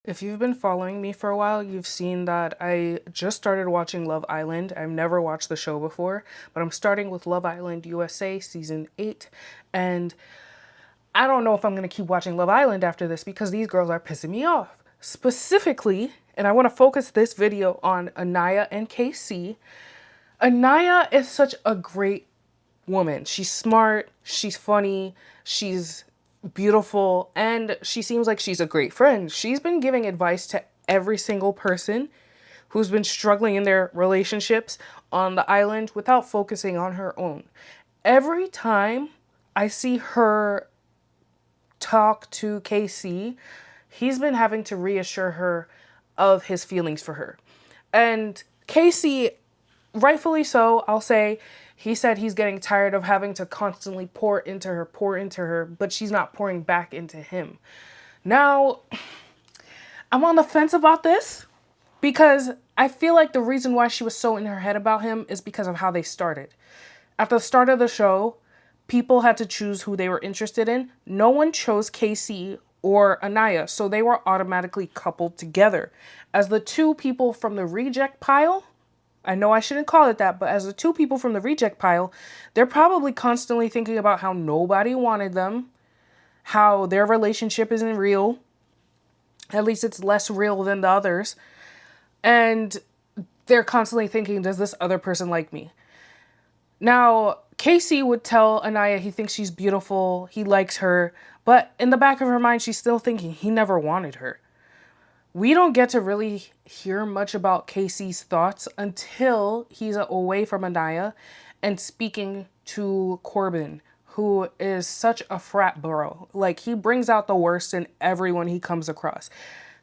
If you've been following me for a while, you've seen that I just started watching Love Island. I've never watched the show before, but I'm starting with Love Island USA season 8. And I don't know if I'm going to keep watching Love Island after this because these girls are pissing me off. Specifically, and I want to focus this video on Aniyah and KC. Aniyah is such a great woman. She's smart, she's funny, she's beautiful, and she seems like she's a great friend. She's been giving advice to every single person who's been struggling in their relationships on the island without focusing on her own. Every time I see her talk to KC, he's been having to reassure her of his feelings for her. And KC, rightfully so, I'll say, he said he's getting tired of having to constantly pour into her, but she's not pouring back into him. Now, I'm on the fence about this because I feel like the reason why she was so in her head about him is because of how they started. At the start of the show, people had to choose who they were interested in. No one chose KC or Aniyah, so they were automatically coupled together. As the two people from the reject pile, I know I shouldn't call it that, but as the two people from the reject pile, they're probably constantly thinking about how nobody wanted them, how their relationship isn't real. At least it's less real than the others. And they're constantly thinking, does this other person like me? Now, Casey would tell Aniyah he thinks she's beautiful, he likes her, but in the back of her mind, she's still thinking he never wanted her. We don't get to really hear much about Casey's thoughts until he's away from Aniyah and speaking to Corbin, who is such a frat bro. Like, he brings out the worst in everyone he comes across.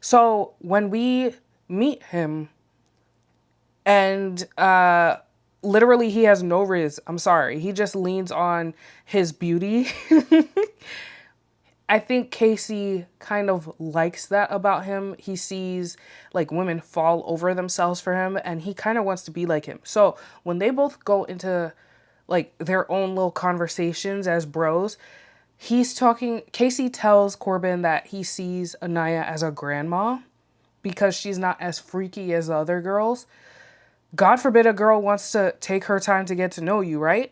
So when we meet him and literally he has no riz, I'm sorry, he just leans on his beauty. I think Casey kind of likes that about him. He sees like women fall over themselves for him and he kind of wants to be like him. So when they both go into like their own little conversations as bros, Casey tells Corbin that he sees Aniyah as a grandma because she's not as freaky as the other girls. God forbid a girl wants to take her time to get to know you, right?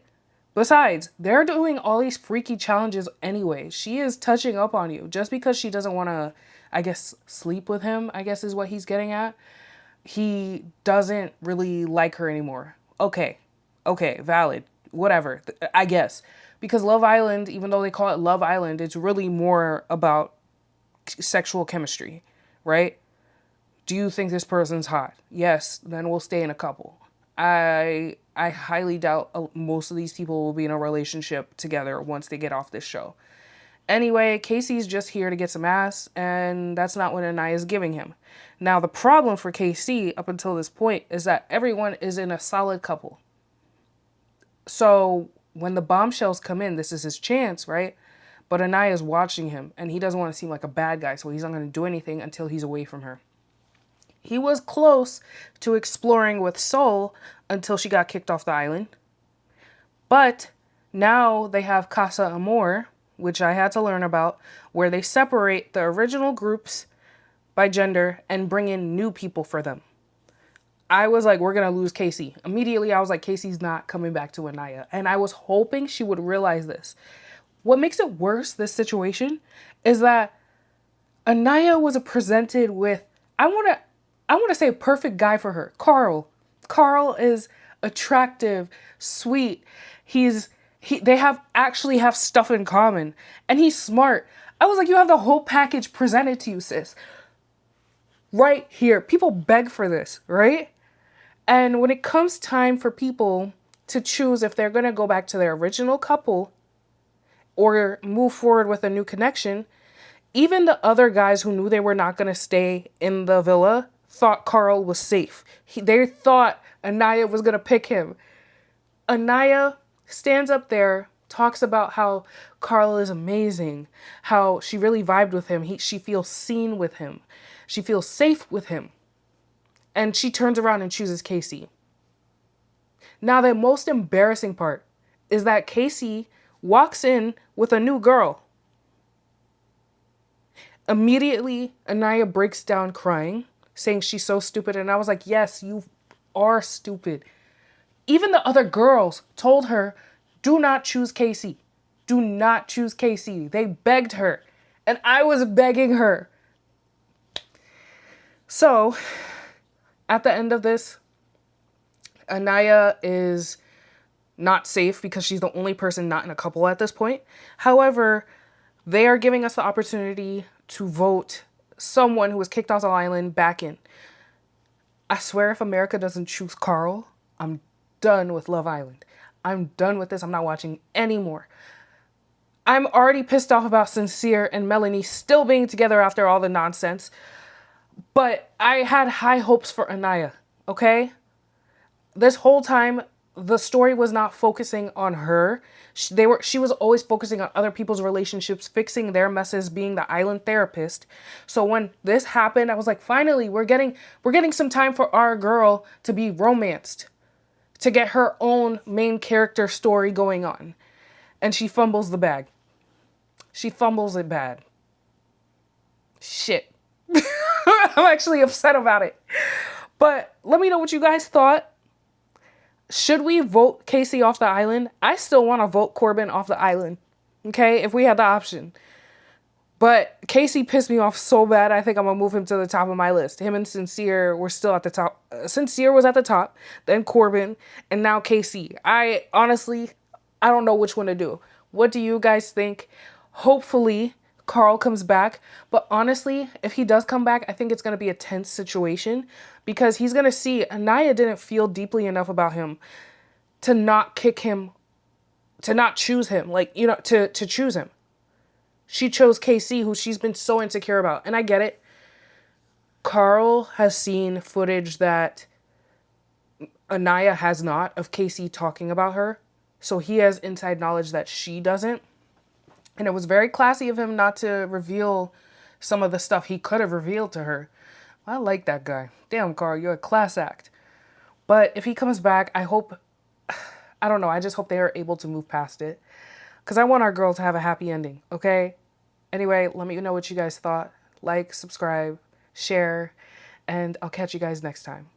Besides, they're doing all these freaky challenges anyway. She is touching up on you just because she doesn't want to, I guess, sleep with him, I guess is what he's getting at. He doesn't really like her anymore. Okay, valid, whatever, I guess. Because Love Island, even though they call it Love Island, it's really more about sexual chemistry, right? Do you think this person's hot? Yes, then we'll stay in a couple. I highly doubt most of these people will be in a relationship together once they get off this show. Anyway, Casey's just here to get some ass, and that's not what Aniyah is giving him. Now, the problem for Casey up until this point is that everyone is in a solid couple. So when the bombshells come in, this is his chance, right? But Aniyah is watching him, and he doesn't want to seem like a bad guy, so he's not going to do anything until he's away from her. He was close to exploring with Soul until she got kicked off the island. But now they have Casa Amor, which I had to learn about, where they separate the original groups by gender and bring in new people for them. I was like, we're going to lose Casey. Immediately, I was like, Casey's not coming back to Aniyah. And I was hoping she would realize this. What makes it worse, this situation, is that Aniyah was presented with, I want to say a perfect guy for her. Carl. Carl is attractive, sweet. They actually have stuff in common. And he's smart. I was like, you have the whole package presented to you, sis. Right here. People beg for this, right? And when it comes time for people to choose if they're going to go back to their original couple or move forward with a new connection, even the other guys who knew they were not going to stay in the villa thought Carl was safe. They thought Aniyah was going to pick him. Aniyah stands up there, talks about how Carl is amazing, how she really vibed with him. She feels seen with him. She feels safe with him. And she turns around and chooses Casey. Now, the most embarrassing part is that Casey walks in with a new girl. Immediately, Aniyah breaks down crying, saying she's so stupid. And I was like, yes, you are stupid. Even the other girls told her, do not choose Casey. Do not choose Casey. They begged her. And I was begging her. So, at the end of this, Aniyah is not safe because she's the only person not in a couple at this point. However, they are giving us the opportunity to vote someone who was kicked off the island back in. I swear if America doesn't choose Carl, I'm done with Love Island. I'm done with this. I'm not watching anymore. I'm already pissed off about Sincere and Melanie still being together after all the nonsense. But I had high hopes for Aniyah, okay? This whole time, the story was not focusing on her. She was always focusing on other people's relationships, fixing their messes, being the island therapist. So when this happened, I was like, finally, we're getting some time for our girl to be romanced, to get her own main character story going on. And she fumbles the bag. She fumbles it bad. Shit. I'm actually upset about it. But let me know what you guys thought. Should we vote Casey off the island? I still want to vote Corbin off the island. Okay, if we had the option. But Casey pissed me off so bad, I think I'm going to move him to the top of my list. Him and Sincere were still at the top. Sincere was at the top, then Corbin, and now Casey. I don't know which one to do. What do you guys think? Hopefully, Carl comes back. But honestly, if he does come back, I think it's going to be a tense situation because he's going to see Aniyah didn't feel deeply enough about him to not kick him, to not choose him, to choose him. She chose KC, who she's been so insecure about. And I get it. Carl has seen footage that Aniyah has not of KC talking about her. So he has inside knowledge that she doesn't. And it was very classy of him not to reveal some of the stuff he could have revealed to her. I like that guy. Damn, Carl, you're a class act. But if he comes back, I don't know. I just hope they are able to move past it. Because I want our girl to have a happy ending, okay? Anyway, let me know what you guys thought. Like, subscribe, share, and I'll catch you guys next time.